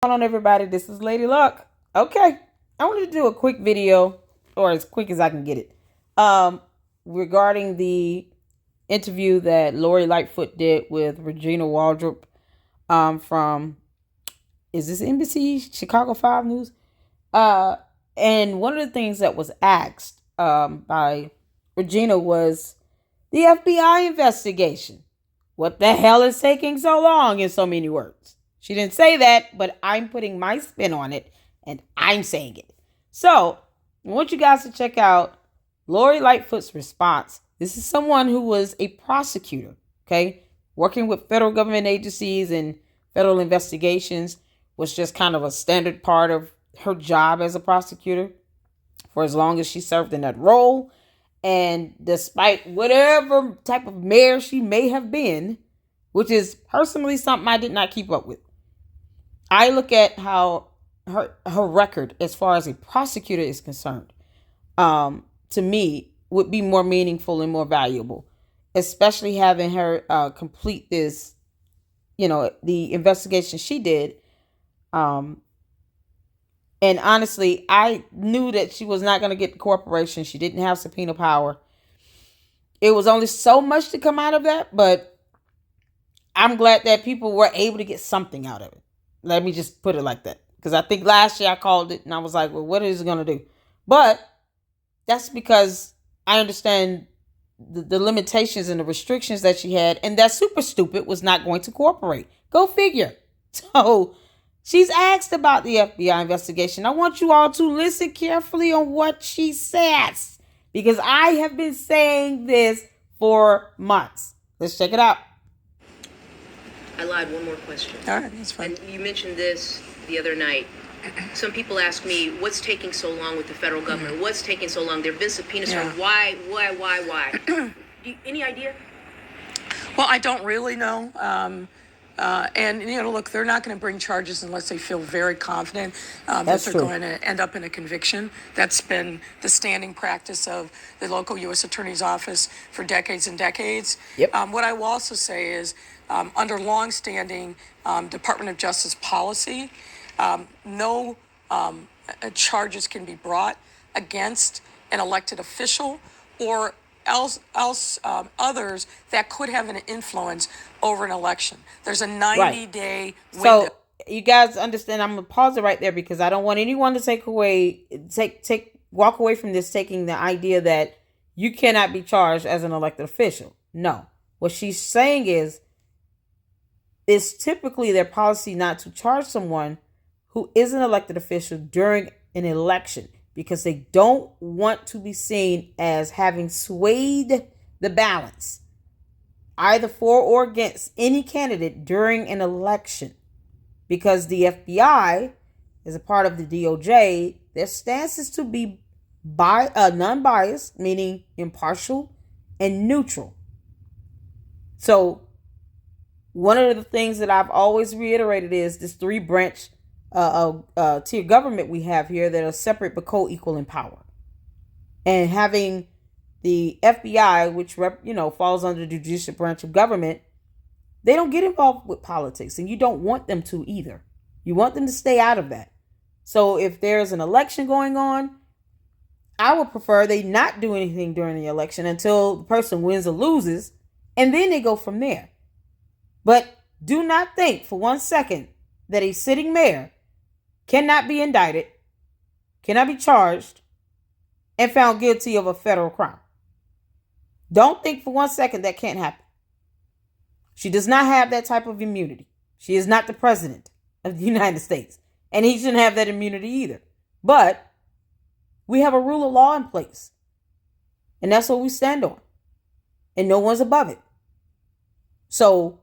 Going on, everybody? This is Lady Luck. Okay, I wanted to do a quick video, or as quick as I can get it, regarding the interview that Lori Lightfoot did with Regina Waldrop, from, is this NBC Chicago 5 News? And one of the things that was asked by Regina was the FBI investigation. What the hell is taking so long, in so many words? She didn't say that, but I'm putting my spin on it, and I'm saying it. So, I want you guys to check out Lori Lightfoot's response. This is someone who was a prosecutor, okay? Working with federal government agencies and federal investigations was just kind of a standard part of her job as a prosecutor for as long as she served in that role. And despite whatever type of mayor she may have been, which is personally something I did not keep up with, I look at how her record as far as a prosecutor is concerned, to me, would be more meaningful and more valuable, especially having her complete this, the investigation she did. And honestly, I knew that she was not going to get the corporation. She didn't have subpoena power. It was only so much to come out of that, but I'm glad that people were able to get something out of it. Let me just put it like that. Because I think last year I called it and I was like, well, what is it going to do? But that's because I understand the limitations and the restrictions that she had, and that Super Stupid was not going to cooperate. Go figure. So she's asked about the FBI investigation. I want you all to listen carefully on what she says, because I have been saying this for months. Let's check it out. I lied. One more question. All right, that's fine. And you mentioned this the other night. Some people ask me, what's taking so long with the federal government? What's taking so long? There have been subpoenas from why? Any idea? Well, I don't really know. And, look, they're not going to bring charges unless they feel very confident that they're going to end up in a conviction. That's been the standing practice of the local U.S. Attorney's Office for decades and decades. Yep. What I will also say is, under longstanding Department of Justice policy, no charges can be brought against an elected official or else others that could have an influence over an election. There's a 90-day window. So you guys understand, I'm gonna pause it right there because I don't want anyone to walk away from this taking the idea that you cannot be charged as an elected official. No. What she's saying is, it's typically their policy not to charge someone who is an elected official during an election, because they don't want to be seen as having swayed the balance, either for or against any candidate during an election. Because the FBI, as a part of the DOJ, their stance is to be non-biased, meaning impartial and neutral. So one of the things that I've always reiterated is this 3-branch tier government we have here that are separate but co-equal in power. And having the FBI, which falls under the judicial branch of government, they don't get involved with politics, and you don't want them to either. You want them to stay out of that. So if there's an election going on, I would prefer they not do anything during the election until the person wins or loses, and then they go from there. But do not think for one second that a sitting mayor cannot be indicted, cannot be charged, and found guilty of a federal crime. Don't think for one second that can't happen. She does not have that type of immunity. She is not the president of the United States, and he shouldn't have that immunity either. But we have a rule of law in place, and that's what we stand on, and no one's above it. So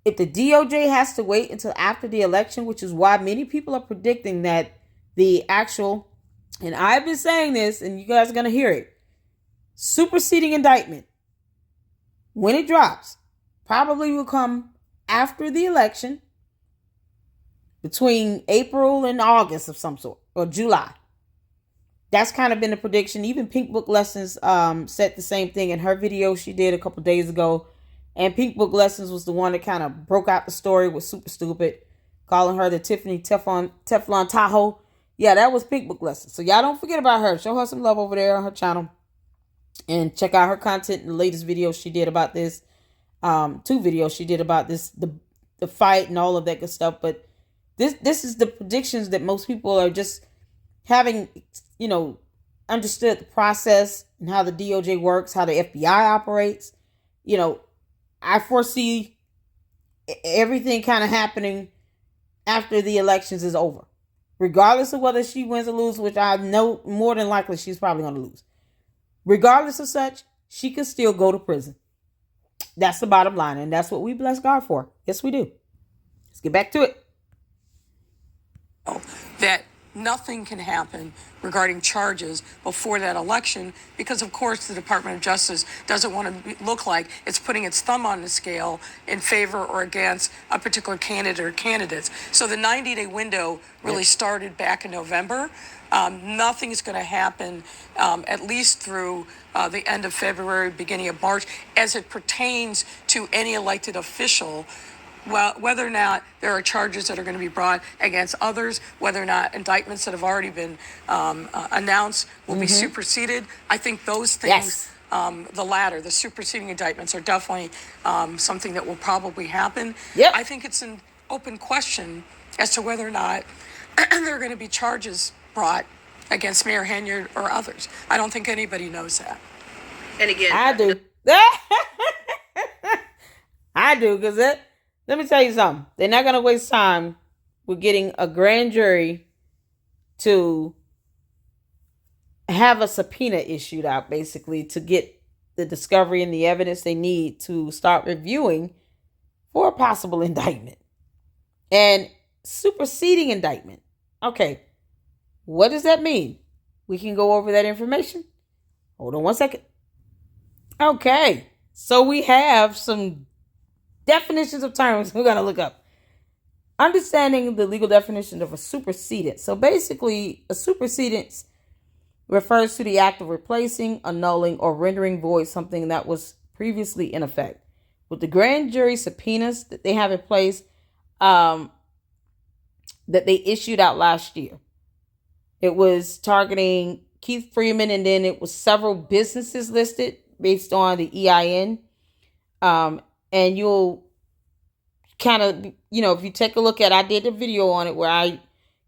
if the DOJ has to wait until after the election, which is why many people are predicting that the actual, and I've been saying this and you guys are going to hear it, superseding indictment, when it drops, probably will come after the election, between April and August of some sort, or July. That's kind of been the prediction. Even Pink Book Lessons said the same thing in her video she did a couple days ago. And Pink Book Lessons was the one that kind of broke out the story with Super Stupid. calling her the Tiffany Teflon Tahoe. Yeah, that was Pink Book Lesson. So y'all don't forget about her. Show her some love over there on her channel. And check out her content in the latest video she did about this. 2 videos she did about this, the fight and all of that good stuff. But this is the predictions that most people are just having, understood the process and how the DOJ works, how the FBI operates. I foresee everything kind of happening after the elections is over, regardless of whether she wins or loses, which I know more than likely she's probably going to lose. Regardless of such, she could still go to prison. That's the bottom line, and that's what we bless God for. Yes, we do. Let's get back to it. That nothing can happen regarding charges before that election because, of course, the Department of Justice doesn't want to look like it's putting its thumb on the scale in favor or against a particular candidate or candidates. So the 90-day window really started back in November. Nothing's going to happen at least through the end of February, beginning of March, as it pertains to any elected official. Well, whether or not there are charges that are going to be brought against others, whether or not indictments that have already been announced will be superseded, I think those things, the latter, the superseding indictments, are definitely something that will probably happen. Yep. I think it's an open question as to whether or not there are going to be charges brought against Mayor Henyard or others. I don't think anybody knows that. And again, I do. I do, because let me tell you something. They're not going to waste time with getting a grand jury to have a subpoena issued out, basically, to get the discovery and the evidence they need to start reviewing for a possible indictment. And superseding indictment. Okay. What does that mean? We can go over that information. Hold on one second. Okay. So we have some definitions of terms we're going to look up. Understanding the legal definition of a supersedent. So basically, a supersedent refers to the act of replacing, annulling, or rendering void something that was previously in effect. With the grand jury subpoenas that they have in place, that they issued out last year, it was targeting Keith Freeman, and then it was several businesses listed based on the EIN. And you'll kind of, if you take a look at, I did a video on it where I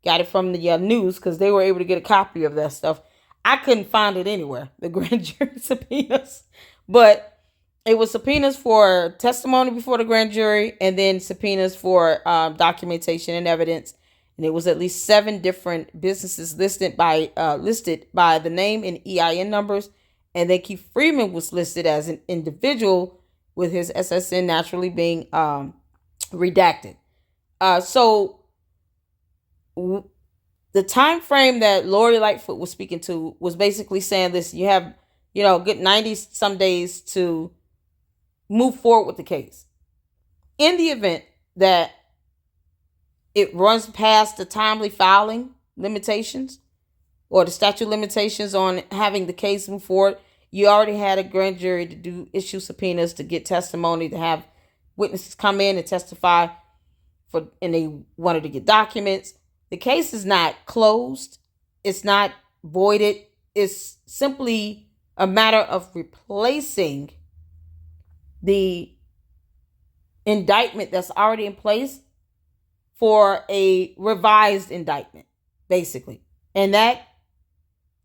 got it from the news because they were able to get a copy of that stuff. I couldn't find it anywhere, the grand jury subpoenas. But it was subpoenas for testimony before the grand jury and then subpoenas for documentation and evidence. And it was at least 7 different businesses listed by the name and EIN numbers. And then Keith Freeman was listed as an individual with his SSN naturally being redacted. So the time frame that Lori Lightfoot was speaking to was basically saying this: you have, a good 90 some days to move forward with the case. In the event that it runs past the timely filing limitations or the statute limitations on having the case move forward, you already had a grand jury to issue subpoenas to get testimony, to have witnesses come in and testify and they wanted to get documents. The case is not closed. It's not voided. It's simply a matter of replacing the indictment that's already in place for a revised indictment, basically. And that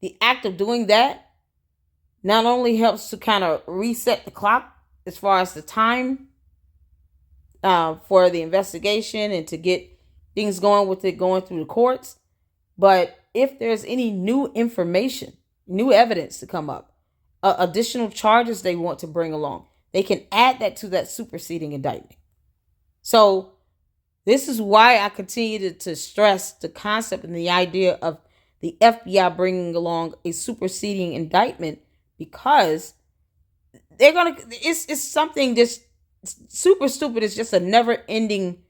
the act of doing that not only helps to kind of reset the clock as far as the time for the investigation and to get things going with it going through the courts, but if there's any new information, new evidence to come up, additional charges they want to bring along, they can add that to that superseding indictment. So this is why I continue to stress the concept and the idea of the FBI bringing along a superseding indictment, because they're going to, it's something just super stupid. It's just a never ending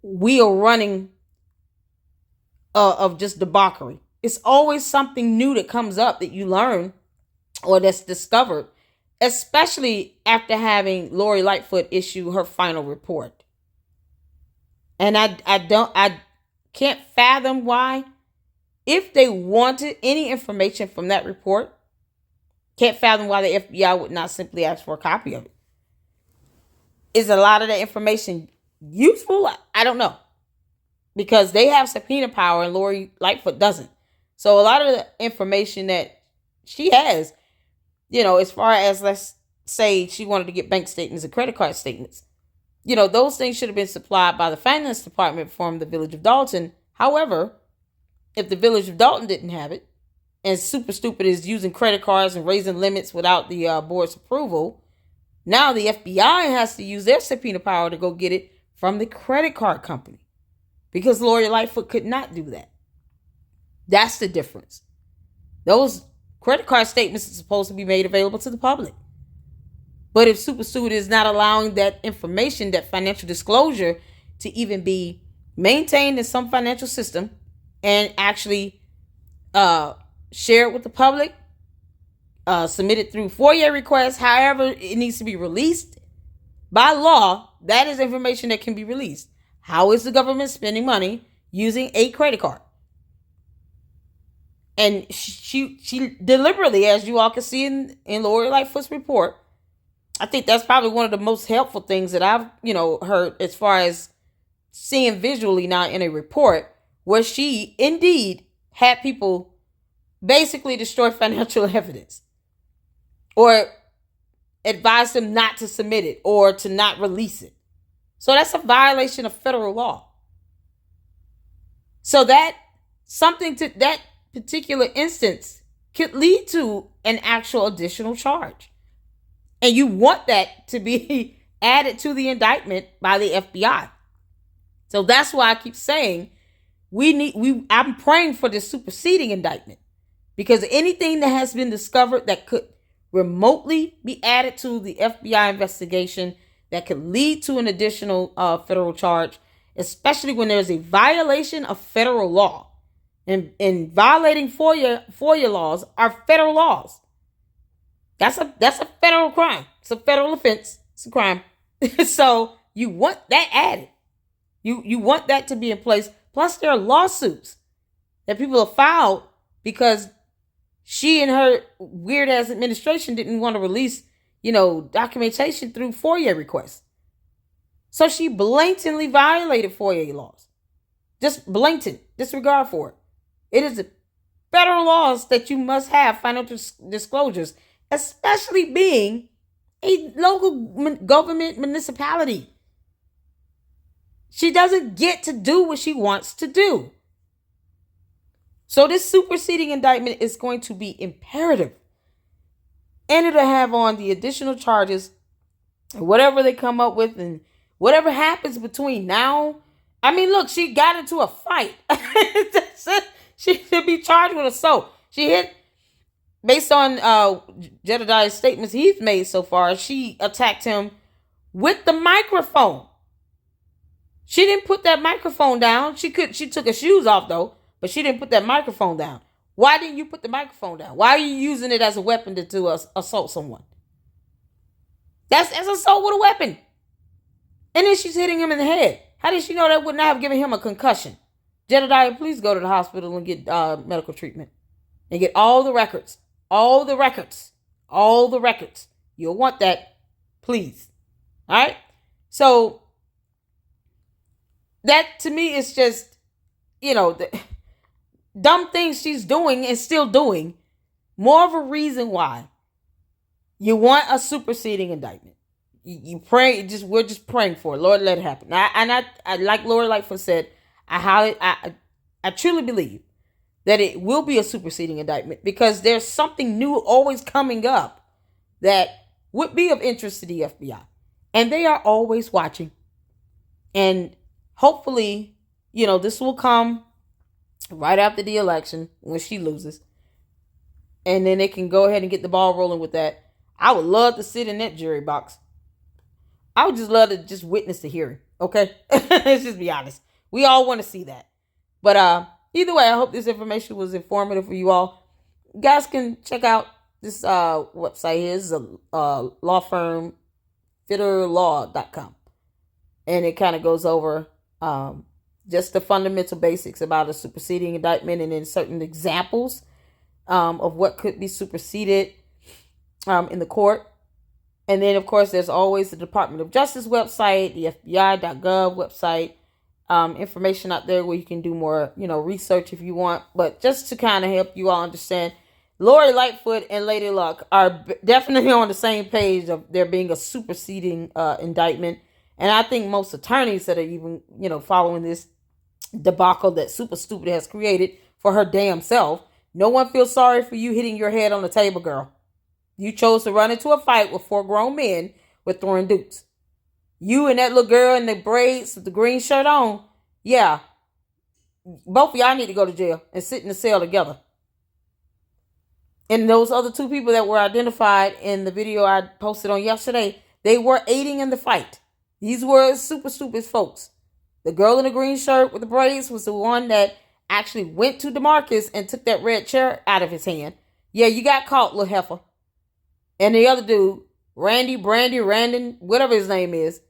wheel running of just debauchery. It's always something new that comes up that you learn or that's discovered, especially after having Lori Lightfoot issue her final report. And I can't fathom why, if they wanted any information from that report, can't fathom why the FBI would not simply ask for a copy of it. Is a lot of that information useful? I don't know. Because they have subpoena power and Lori Lightfoot doesn't. So a lot of the information that she has, as far as, let's say she wanted to get bank statements and credit card statements, those things should have been supplied by the finance department from the Village of Dalton. However, if the Village of Dalton didn't have it, and Super Stupid is using credit cards and raising limits without the board's approval, now the FBI has to use their subpoena power to go get it from the credit card company. Because Lori Lightfoot could not do that. That's the difference. Those credit card statements are supposed to be made available to the public. But if Supersede is not allowing that information, that financial disclosure, to even be maintained in some financial system and actually share it with the public, submit it through FOIA requests, however it needs to be released, by law, that is information that can be released. How is the government spending money using a credit card? And she deliberately, as you all can see in Lori Lightfoot's report, I think that's probably one of the most helpful things that I've, heard as far as seeing visually now in a report, where she indeed had people basically destroy financial evidence or advise them not to submit it or to not release it. So that's a violation of federal law. So that something to that particular instance could lead to an actual additional charge. And you want that to be added to the indictment by the FBI. So that's why I keep saying I'm praying for this superseding indictment, because anything that has been discovered that could remotely be added to the FBI investigation that could lead to an additional federal charge, especially when there's a violation of federal law. And violating FOIA laws are federal laws. That's a federal crime. It's a federal offense. It's a crime. So you want that added. You want that to be in place. Plus, there are lawsuits that people have filed because she and her weird ass administration didn't want to release, documentation through FOIA requests. So she blatantly violated FOIA laws. Just blatant disregard for it. It is federal laws that you must have financial disclosures, especially being a local government municipality. She doesn't get to do what she wants to do. So this superseding indictment is going to be imperative. And it'll have on the additional charges, whatever they come up with, and whatever happens between now. I mean, look, she got into a fight. She should be charged with assault. She hit, based on Jedediah's statements he's made so far, she attacked him with the microphone. She didn't put that microphone down. She took her shoes off though, but she didn't put that microphone down. Why didn't you put the microphone down? Why are you using it as a weapon to assault someone? That's assault with a weapon. And then she's hitting him in the head. How did she know that would not have given him a concussion? Jedediah, please go to the hospital and get medical treatment. And get all the records. All the records. All the records. You'll want that, please. All right? So, that to me is just, the dumb things she's doing and still doing. More of a reason why you want a superseding indictment. You pray, we're just praying for it. Lord, let it happen. I like Lori Lightfoot said, I truly believe that it will be a superseding indictment, because there's something new always coming up that would be of interest to the FBI. And they are always watching. And hopefully, this will come right after the election when she loses. And then they can go ahead and get the ball rolling with that. I would love to sit in that jury box. I would just love to just witness the hearing. Okay? Let's just be honest. We all want to see that. But either way, I hope this information was informative for you all. You guys can check out this website here. This is a law firm, fitterlaw.com. And it kind of goes over Just the fundamental basics about a superseding indictment, and then certain examples of what could be superseded in the court. And then, of course, there's always the Department of Justice website, the FBI.gov website, information out there where you can do more, research if you want. But just to kind of help you all understand, Lori Lightfoot and Lady Luck are definitely on the same page of there being a superseding indictment. And I think most attorneys that are even, following this debacle that Super Stupid has created for her damn self, no one feels sorry for you hitting your head on the table, girl. You chose to run into a fight with 4 grown men with throwing dukes. You and that little girl in the braids with the green shirt on, yeah, both of y'all need to go to jail and sit in the cell together. And those other 2 people that were identified in the video I posted on yesterday, they were aiding in the fight. These were Super Stupid folks. The girl in the green shirt with the braids was the one that actually went to DeMarcus and took that red chair out of his hand. Yeah, you got caught, little heifer. And the other dude, Randon, whatever his name is,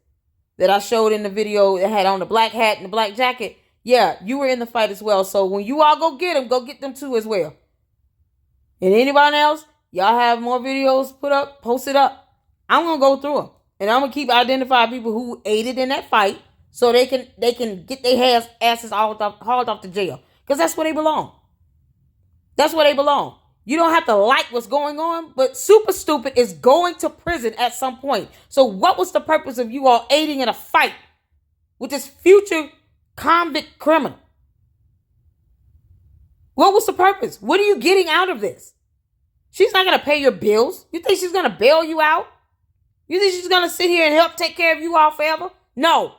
that I showed in the video that had on the black hat and the black jacket. Yeah, you were in the fight as well. So when you all go get them too as well. And anybody else, y'all have more videos post it up. I'm going to go through them. And I'm going to keep identifying people who aided in that fight so they can get their asses hauled off to jail. Because that's where they belong. That's where they belong. You don't have to like what's going on, but Super Stupid is going to prison at some point. So what was the purpose of you all aiding in a fight with this future convict criminal? What was the purpose? What are you getting out of this? She's not going to pay your bills. You think she's going to bail you out? You think she's going to sit here and help take care of you all forever? No,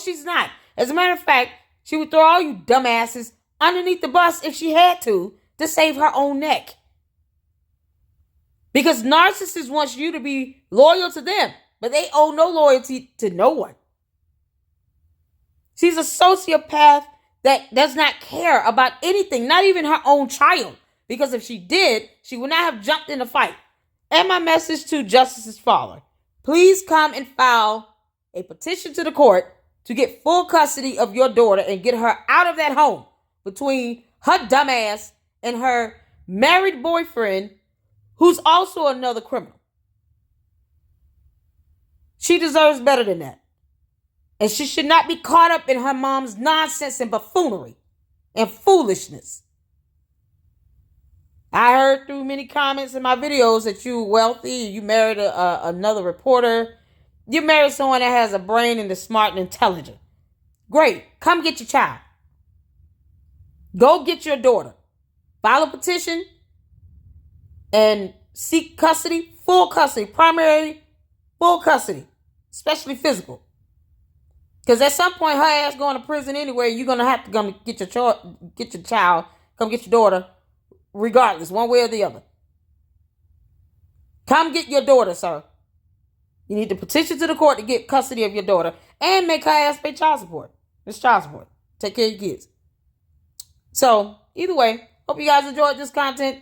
she's not. As a matter of fact, she would throw all you dumbasses underneath the bus if she had to save her own neck. Because narcissists want you to be loyal to them, but they owe no loyalty to no one. She's a sociopath that does not care about anything, not even her own child. Because if she did, she would not have jumped in the fight. And my message to Justice's father, please come and file a petition to the court to get full custody of your daughter and get her out of that home between her dumbass and her married boyfriend, who's also another criminal. She deserves better than that. And she should not be caught up in her mom's nonsense and buffoonery and foolishness. I heard through many comments in my videos that you're wealthy, you married another reporter, you married someone that has a brain and is smart and intelligent. Great. Come get your child. Go get your daughter. File a petition and seek custody, full custody, primary, full custody, especially physical. Because at some point, her ass going to prison anyway. You're going to have to come get your child, come get your daughter, regardless, one way or the other. Come get your daughter, sir. You need to petition to the court to get custody of your daughter and make her ass pay child support. It's child support. Take care of your kids. So, either way, hope you guys enjoyed this content.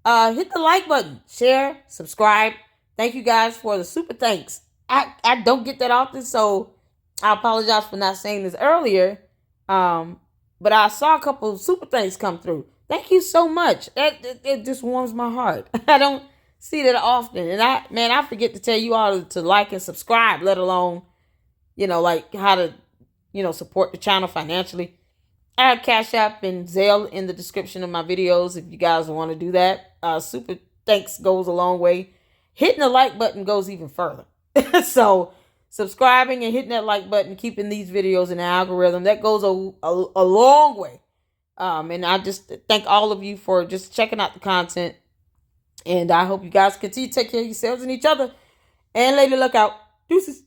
Hit the like button, share, subscribe. Thank you guys for the super thanks. I don't get that often, so I apologize for not saying this earlier. But I saw a couple of super thanks come through. Thank you so much. It just warms my heart. I don't see that often. And I forget to tell you all to like and subscribe, let alone, like how to, support the channel financially. I have Cash App and Zelle in the description of my videos if you guys want to do that. Super thanks goes a long way. Hitting the like button goes even further. So subscribing and hitting that like button, keeping these videos in the algorithm, that goes a long way. And I just thank all of you for just checking out the content. And I hope you guys continue to take care of yourselves and each other. And Lady Luck out. Deuces.